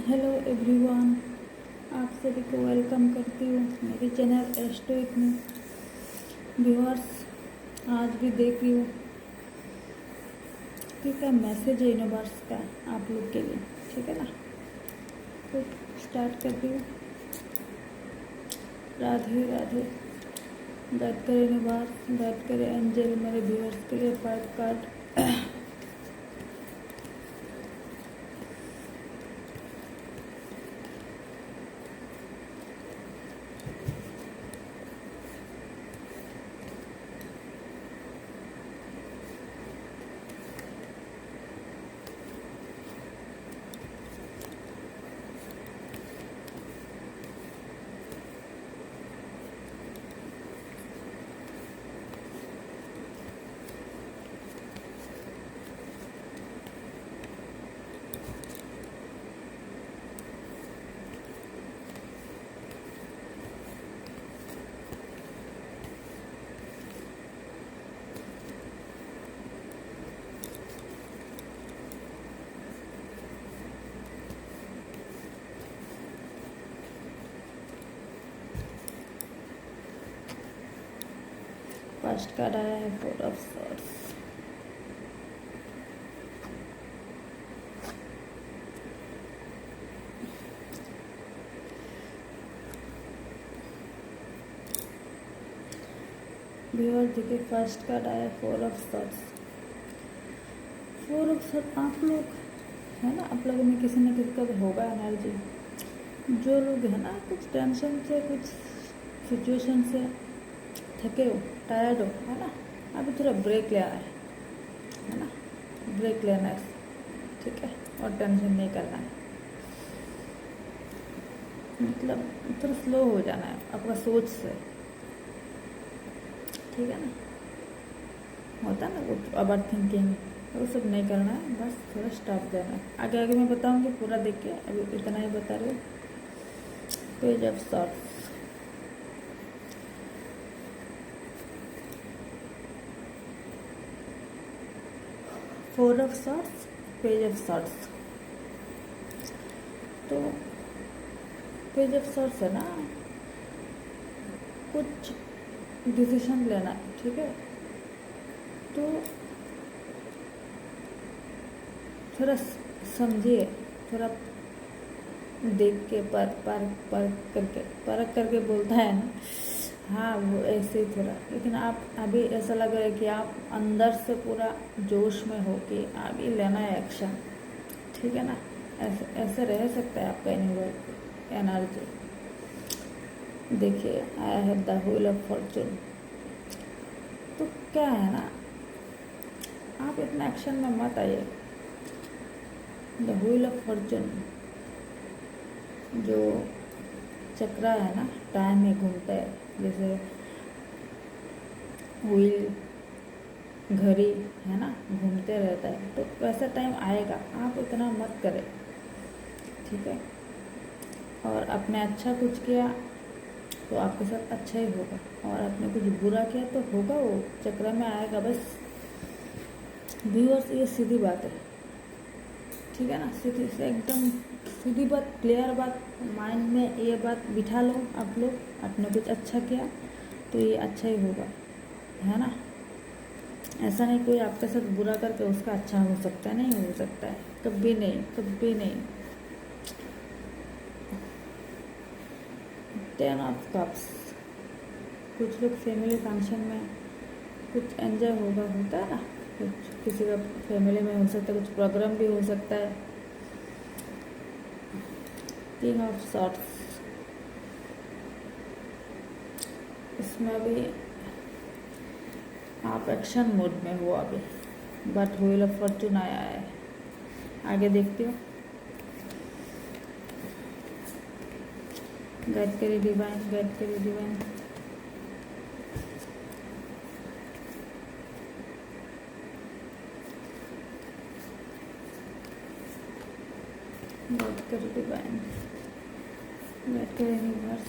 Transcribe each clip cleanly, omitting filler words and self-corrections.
Hello everyone, आप सभी को वेलकम करती हूँ मेरे चैनल एस्टोइक में। व्यूअर्स, आज भी देख रही हूँ ठीक है, मैसेज है यूनिवर्स का आप लोग के लिए, ठीक है ना। तो स्टार्ट करती हूँ। राधे राधे। गाइड करे यूनिवर्स, गाइड करे एंजल मेरे व्यूअर्स के लिए 5 कार्ड। फर्स्ट कार्ड आया है 4 ऑफ सॉर्ड्स। व्यूअर देखिए, फर्स्ट कार्ड आया 4 ऑफ सॉर्ड्स। 4 ऑफ सॉर्ड आप लोग है ना, आप लोगों में किसी न किसी का होगा एनर्जी। जो लोग है ना कुछ टेंशन से, कुछ सिचुएशन से थके हो, टायर्ड हो, है ना, अभी थोड़ा ब्रेक लेना है ना, ब्रेक लेना है, ठीक है, और टेंशन नहीं करना है, मतलब थोड़ा स्लो हो जाना है आपका सोच से, ठीक है ना। होता है ना कुछ ओवर थिंकिंग, वो सब नहीं करना है, बस थोड़ा स्टॉप देना है। आगे आगे मैं बताऊंगी, पूरा देख के अभी इतना ही बता रही हूँ। Page of swords, four of swords, page of swords. तो पेज ऑफ सॉर्ड्स है ना, कुछ डिसीजन लेना है, ठीक है। तो थोड़ा समझिए, थोड़ा देख के परख करके बोलता है ना, हाँ वो ऐसे ही थोड़ा। लेकिन आप अभी ऐसा लग रहा है कि आप अंदर से पूरा जोश में हो कि अभी लेना है एक्शन, ठीक है ना। ऐसे ऐसे रह सकता है आपका एनर्जी। देखिए, I have the wheel of Fortune. तो क्या है ना, आप इतना एक्शन में मत आइए। द व्हील ऑफ फॉर्चून जो चक्रा है ना, टाइम में घूमता है, जैसे व्हील घड़ी है ना, घूमते रहता है, तो वैसा टाइम आएगा। आप इतना मत करें, ठीक है। और आपने अच्छा कुछ किया तो आपके साथ अच्छा ही होगा, और आपने कुछ बुरा किया तो होगा, वो चक्र में आएगा। बस व्यूअर्स, ये सीधी बात है, ठीक है ना, सीधी से एकदम सीधी बात, क्लियर बात। माइंड में ये बात बिठा लो आप लोग, आपने कुछ अच्छा किया तो ये अच्छा ही होगा, है ना। ऐसा नहीं कोई आपके साथ बुरा करके उसका अच्छा हो सकता है, नहीं हो सकता है, कभी नहीं, कभी नहीं। 10 ऑफ कप्स, कुछ लोग फैमिली फंक्शन में कुछ एंजॉय होता है ना, कुछ किसी का फैमिली में हो सकता है, कुछ प्रोग्राम भी हो सकता है। किंग ऑफ सॉर्ड्स, इसमें भी आप एक्शन मोड में हो अभी, बट व्हील ऑफ फॉर्चून आया है। आगे देखती हूँ। गाइड करे डिवाइन, गाइड करे डिवाइन। गाइड करे डिवाइन, गाइड करे universe.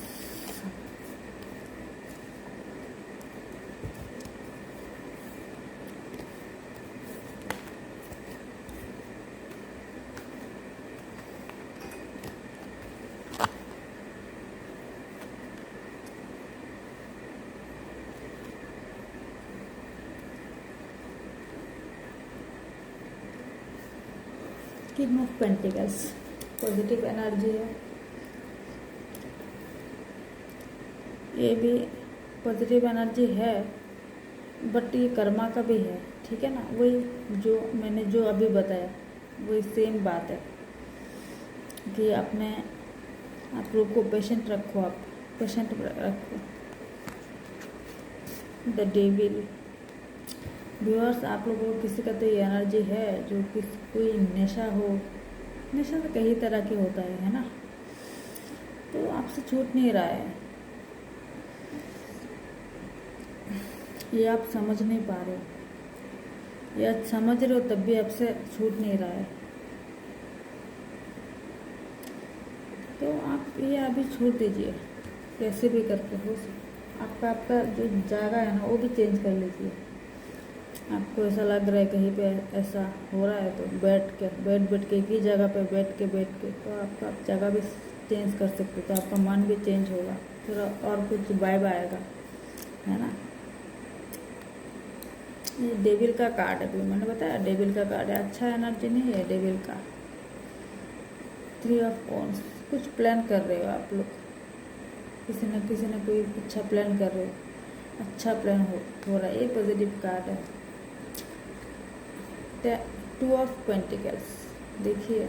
King of pentacles positive energy है, ये भी पॉजिटिव एनर्जी है, बट ये कर्मा का भी है, ठीक है ना। वही जो मैंने जो अभी बताया वही सेम बात है कि आप लोग को पेशेंट रखो, आप पेशेंट रखो। द डेविल व्यूअर्स, आप लोगों को किसी का तो ये एनर्जी है जो कोई नशा हो, नशा तो कई तरह के होता है ना, तो आपसे छूट नहीं रहा है, ये आप समझ नहीं पा रहे हो, या समझ रहे हो तब भी आपसे छूट नहीं रहा है, तो आप ये अभी छोड़ दीजिए कैसे भी करके हो। आपका जो जगह है ना वो भी चेंज कर लीजिए। आपको ऐसा लग रहा है कहीं पे ऐसा हो रहा है तो बैठ के एक ही जगह पे बैठ के तो आपका जगह भी चेंज कर सकते, तो आपका मन भी चेंज होगा, थोड़ा और कुछ वाइब आएगा, है ना। ये डेविल का कार्ड है, अभी मैंने बताया डेविल का कार्ड है, अच्छा एनर्जी नहीं है डेविल का। 3 ऑफ वॉन्ड्स, कुछ प्लान कर रहे हो आप लोग, किसी न कोई अच्छा प्लान कर रहे हो, अच्छा प्लान हो रहा है, ये पॉजिटिव कार्ड है। 2 ऑफ पेंटिकल्स, देखिए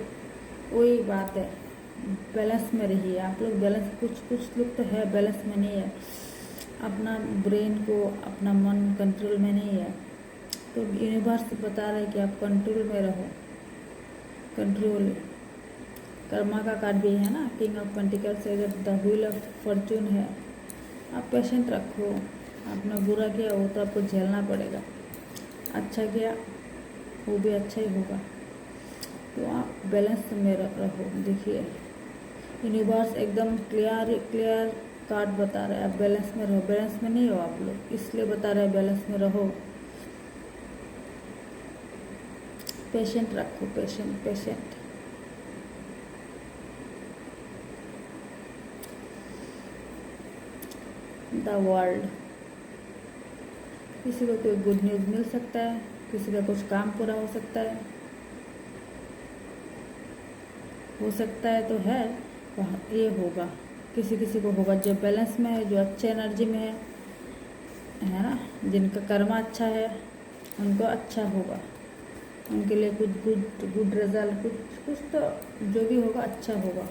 वही बात है, बैलेंस में रहिए आप लोग, बैलेंस कुछ लोग तो है बैलेंस में नहीं है, अपना ब्रेन को अपना मन कंट्रोल में नहीं है, तो यूनिवर्स बता रहा है कि आप कंट्रोल में रहो, कंट्रोल। कर्मा का कार्ड भी है ना, किंग ऑफ पेंटिकल्स, अगर द व्हील ऑफ फॉर्चून है, आप पेशेंट रखो, आपने बुरा किया वो तो आपको झेलना पड़ेगा, अच्छा किया वो भी अच्छा ही होगा, तो आप बैलेंस में रहो। देखिए यूनिवर्स एकदम क्लियर कार्ड बता रहा है, आप बैलेंस में रहो, बैलेंस में नहीं हो आप लोग, इसलिए बता रहे हैं बैलेंस में रहो, पेशेंट रखो, पेशेंट। द वर्ल्ड, किसी को कोई गुड न्यूज़ मिल सकता है, किसी का कुछ काम पूरा हो सकता है तो है, ये होगा, किसी को होगा जो बैलेंस में है, जो अच्छे एनर्जी में है ना, जिनका कर्मा अच्छा है उनको अच्छा होगा, उनके लिए कुछ गुड रिजल्ट, कुछ तो जो भी होगा अच्छा होगा।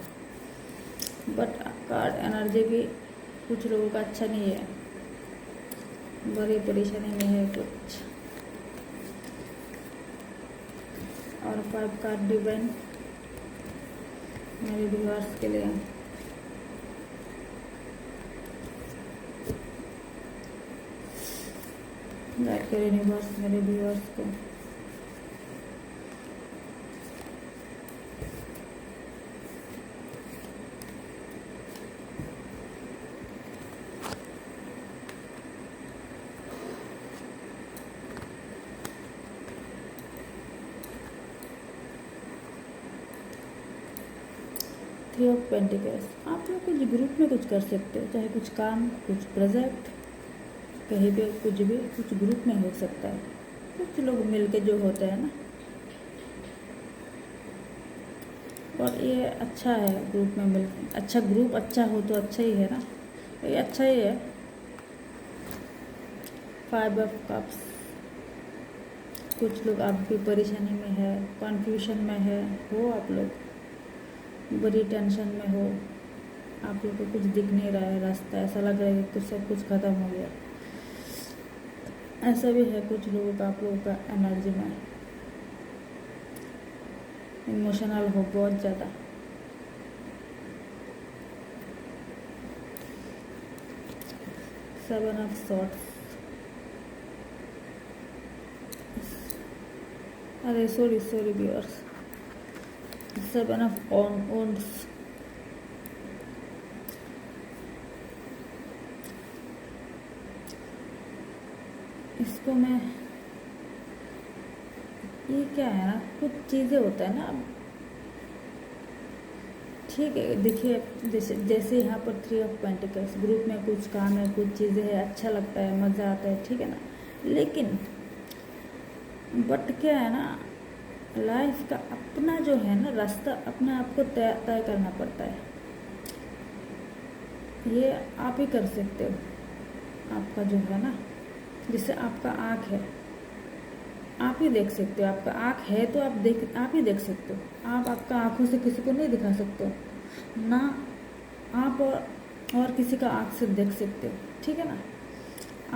बट कार्ड एनर्जी भी कुछ लोगों का अच्छा नहीं है, बड़ी परेशानी में है कुछ। और 5 कार्ड डिवाइन मेरे व्यूअर्स के लिए, गाइड करें यूनिवर्स मेरे व्यूअर्स को। थ्री ऑफ पेंटिकल्स, आप लोग कुछ ग्रुप में कुछ कर सकते हो, चाहे कुछ काम, कुछ प्रोजेक्ट, कहीं भी कुछ ग्रुप में हो सकता है, कुछ लोग मिलके जो होता है ना, और ये अच्छा है ग्रुप में मिल, अच्छा ग्रुप अच्छा हो तो अच्छा ही है ना, ये अच्छा ही है। 5 ऑफ कप्स, कुछ लोग आप भी परेशानी में है, कन्फ्यूजन में हो आप लोग, बड़ी टेंशन में हो, आप लोग को कुछ दिख नहीं रहा है रास्ता, ऐसा लग रहा है कि सब कुछ ख़त्म हो गया, ऐसा भी है कुछ लोगों का, आप लोगों का एनर्जी में इमोशनल हो बहुत ज़्यादा। सेवन ऑफ सॉर्ड्स, अरे सॉरी व्यूअर्स, 7 ऑफ wands, इसको मैं, ये क्या है ना, कुछ चीज़ें होता है ना, ठीक है। देखिए जैसे यहाँ पर 3 ऑफ पेंटिकल्स, ग्रुप में कुछ काम है, कुछ चीज़ें है, अच्छा लगता है, मज़ा आता है, ठीक है ना, लेकिन बट क्या है ना, लाइफ का अपना जो है ना रास्ता अपने आप को तय करना पड़ता है। ये आप ही कर सकते हो। आपका जो है ना, जिससे आपका आँख है, आप ही देख सकते हो। आपका आँख है तो आप ही देख सकते हो। आप आपका आँखों से किसी को नहीं दिखा सकते हो ना, आप और किसी का आँख से देख सकते हो, ठीक है ना।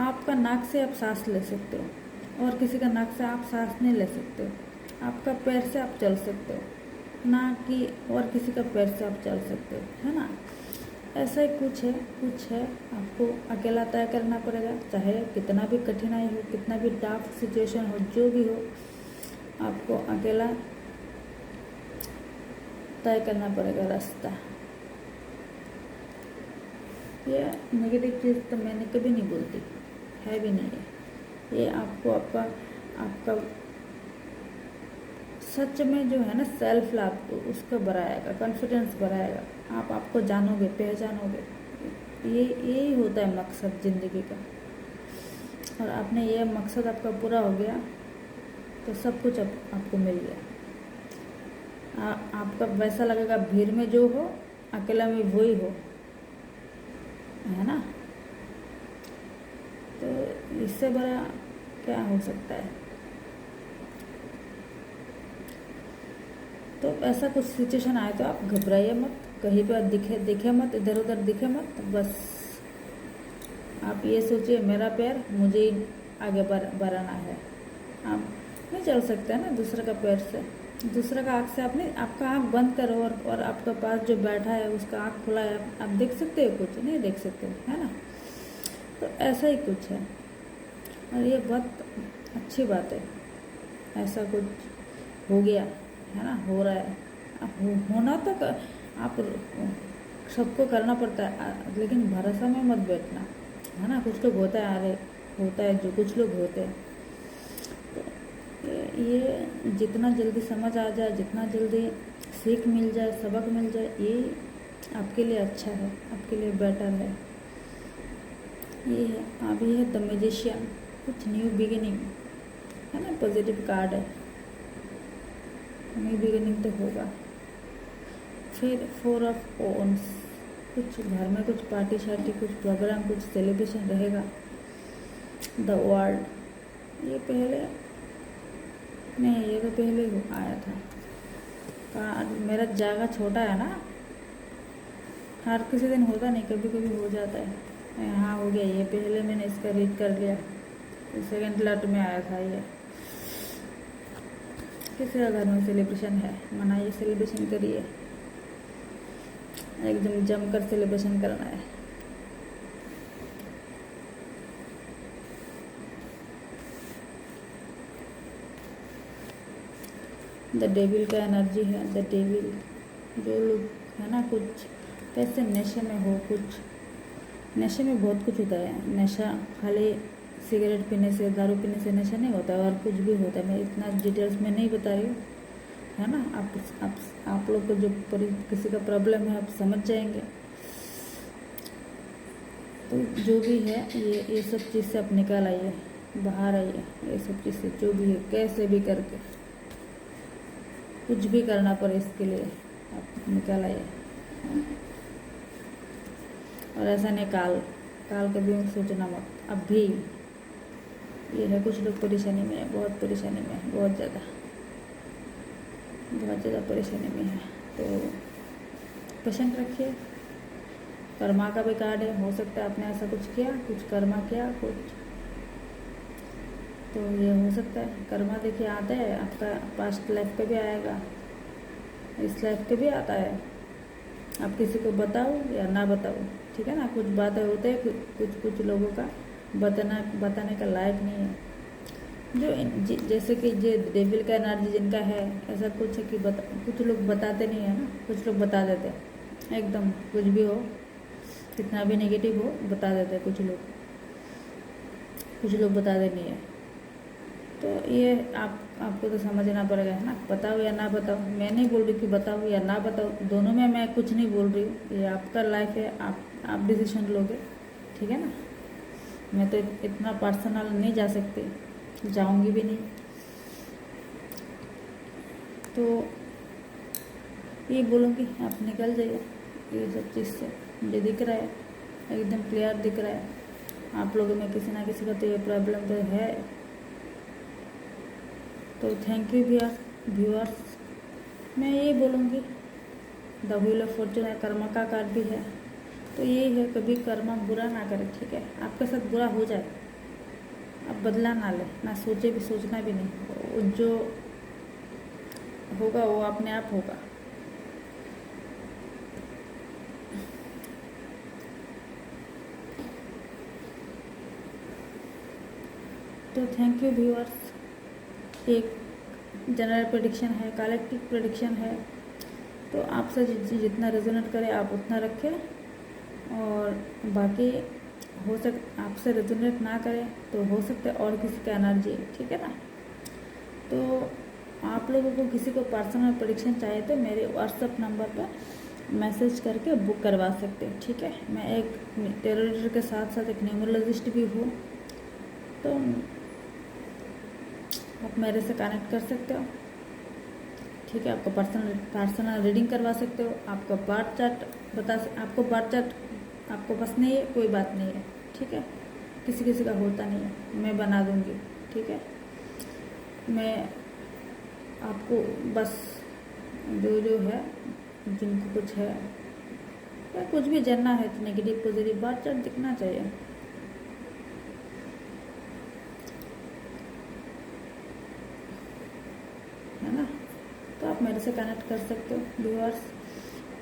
आपका नाक से आप सांस ले सकते हो और किसी का नाक से आप सांस नहीं ले सकते हो। आपका पैर से आप चल सकते हो ना कि और किसी का पैर से आप चल सकते हो, है ना। ऐसा ही कुछ है आपको अकेला तय करना पड़ेगा। चाहे कितना भी कठिनाई हो, कितना भी टफ सिचुएशन हो, जो भी हो, आपको अकेला तय करना पड़ेगा रास्ता। ये नेगेटिव चीज़ तो मैंने कभी नहीं बोलती, है भी नहीं है। ये आपको आपका सच में जो है ना सेल्फ लव उसको बढ़ाएगा, कॉन्फिडेंस बढ़ाएगा। आप आपको जानोगे, पहचानोगे। यही होता है मकसद ज़िंदगी का। और आपने ये मकसद आपका पूरा हो गया तो सब कुछ आपको मिल गया। आपका वैसा लगेगा भीड़ में जो हो, अकेला में वही हो, है ना। तो इससे बड़ा क्या हो सकता है। तो ऐसा कुछ सिचुएशन आए तो आप घबराइए मत, कहीं पे दिखे मत, इधर उधर दिखे मत। बस आप ये सोचिए मेरा पैर मुझे ही आगे बढ़ाना है। आप नहीं चल सकते ना दूसरे का पैर से, दूसरे का आँख से। आप नहीं, आपका आँख बंद करो और आपका पास जो बैठा है उसका आँख खुला है, आप देख सकते हो? कुछ नहीं देख सकते, है ना। तो ऐसा ही कुछ है और ये बहुत अच्छी बात है। ऐसा कुछ हो गया है ना, हो रहा है। अब होना तो आप सबको करना पड़ता है, लेकिन भरोसा में मत बैठना, है ना। कुछ लोग होता है जो कुछ लोग होते हैं। तो ये जितना जल्दी समझ आ जाए, जितना जल्दी सीख मिल जाए, सबक मिल जाए, ये आपके लिए अच्छा है, आपके लिए बेटर है। ये है अभी है द मैजिशियन, कुछ न्यू बिगिनिंग, है ना। पॉजिटिव कार्ड है, न्यू बिगिनिंग तो होगा। फिर 4 ऑफ ओन्स, कुछ घर में कुछ पार्टी शार्टी, कुछ प्रोग्राम, कुछ सेलिब्रेशन रहेगा। द वर्ल्ड, ये पहले नहीं, ये तो पहले ही आया था कार्ड। मेरा जगह छोटा है ना, हर किसी दिन होता नहीं, कभी कभी हो जाता है। हाँ हो गया, ये पहले मैंने इसका रीड कर लिया। सेकेंड लट में आया था ये। किसी का घर में सेलिब्रेशन है, मनाइए, सेलिब्रेशन करिए, एकदम जमकर सेलिब्रेशन करना है। द डेविल का एनर्जी है। द डेविल, जो लोग है ना कुछ पैसे नशे में हो, कुछ नशे में बहुत कुछ होता है। नशा खाली सिगरेट पीने से, दारू पीने से नशा नहीं होता, और कुछ भी होता है। मैं इतना डिटेल्स में नहीं बता रही हूँ, है ना। आप लोग को जो किसी का प्रॉब्लम है आप समझ जाएंगे। तो जो भी है ये सब चीज़ से आप निकल आइए, बाहर आइए। ये सब चीज़ से जो भी है, कैसे भी करके कुछ भी करना पड़े इसके लिए आप निकल आइए। और ऐसा नहीं काल कभी सोचना मत। अब भी ये है, कुछ लोग परेशानी में है, बहुत परेशानी में है, बहुत ज़्यादा परेशानी में है। तो पेशेंट रखिए। कर्मा का भी कार्ड है, हो सकता है आपने ऐसा कुछ किया, कुछ कर्मा किया कुछ, तो ये हो सकता है। कर्मा देखिए आता है आपका, पास्ट लाइफ पे भी आएगा, इस लाइफ पे भी आता है। आप किसी को बताओ या ना बताओ, ठीक है ना। कुछ बातें होते हैं, कुछ लोगों का बताने का लायक नहीं है। जो जैसे कि जो डेविल का एनर्जी जिनका है, ऐसा कुछ है कि कुछ लोग बताते नहीं है ना, कुछ लोग बता देते हैं एकदम। कुछ भी हो, कितना भी नेगेटिव हो, बता देते हैं कुछ लोग बताते नहीं है। तो ये आपको तो समझना पड़ेगा, है ना। बताओ या ना बताओ, मैं नहीं बोल रही कि बताओ या ना बताओ, दोनों में मैं कुछ नहीं बोल रही हूँ। ये आपका लाइफ है, आप डिसीजन लोगे, ठीक है ना। मैं तो इतना पर्सनल नहीं जा सकती, जाऊंगी भी नहीं। तो ये बोलूँगी आप निकल जाइए ये सब चीज़ से। मुझे दिख रहा है, एकदम क्लियर दिख रहा है आप लोगों में किसी ना किसी का तो ये प्रॉब्लम तो है। तो थैंक यू व्यूअर्स। मैं ये बोलूँगी द व्हील ऑफ फॉर्चून है, कर्म का कार्ड भी है, तो ये है कभी कर्म बुरा ना करे, ठीक है। आपके साथ बुरा हो जाए आप बदला ना ले, ना सोचे भी, सोचना भी नहीं, जो होगा वो अपने आप होगा। तो थैंक यू व्यूअर्स। एक जनरल प्रेडिक्शन है, कलेक्टिव प्रेडिक्शन है, तो आपसे जितना रेजोनेट करे आप उतना रखें, और बाकी हो आपसे रेजोनेट ना करे तो हो सकता है और किसी का एनर्जी, ठीक है ना। तो आप लोगों को किसी को पर्सनल प्रेडिक्शन चाहिए तो मेरे व्हाट्सएप नंबर पर मैसेज करके बुक करवा सकते हैं, ठीक है। मैं एक टेरो रीडर के साथ साथ एक न्यूमरोलॉजिस्ट भी हूँ, तो आप मेरे से कनेक्ट कर सकते हो, ठीक है। आपको पर्सनल रीडिंग करवा सकते हो, आपका बार्थ चार्ट आपको बार्थ चार्ट आपको बस नहीं है, कोई बात नहीं है, ठीक है। किसी किसी का होता नहीं है, मैं बना दूंगी, ठीक है। मैं आपको बस जो है, जिनको कुछ है या कुछ भी जानना है तो नेगेटिव पॉजिटिव बार्थ चार्ट दिखना चाहिए, है ना। तो आप मेरे से कनेक्ट कर सकते हो व्यूअर्स,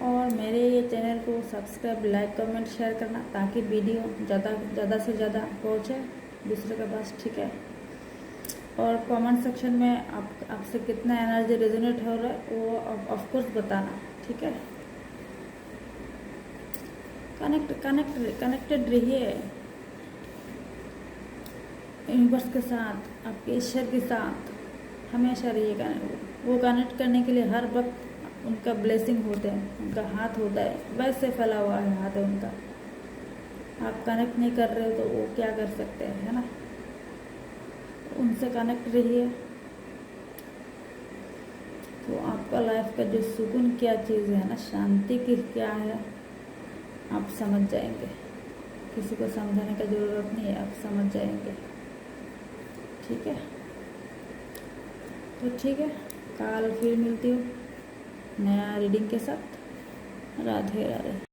और मेरे ये चैनल को सब्सक्राइब, लाइक, कमेंट, शेयर करना, ताकि वीडियो ज़्यादा से ज़्यादा पहुँचे दूसरे के पास, ठीक है। और कमेंट सेक्शन में आपसे कितना एनर्जी रेजोनेट हो रहा है वो ऑफ कोर्स बताना, ठीक है। कनेक्टेड रहिए यूनिवर्स के साथ, आपके ईश्वर के साथ हमेशा रहिएगा। वो कनेक्ट करने के लिए हर वक्त उनका ब्लेसिंग होते हैं, उनका हाथ होता है, वैसे फैला हुआ है हाथ है उनका। आप कनेक्ट नहीं कर रहे हो तो वो क्या कर सकते हैं, है ना। उनसे कनेक्ट रहिए तो आपका लाइफ का जो सुकून क्या चीज़ है ना, शांति की क्या है, आप समझ जाएंगे। किसी को समझाने का ज़रूरत नहीं है, आप समझ जाएंगे, ठीक है। तो ठीक है, कल फिर मिलती हूँ नया रीडिंग के साथ। राधे राधे।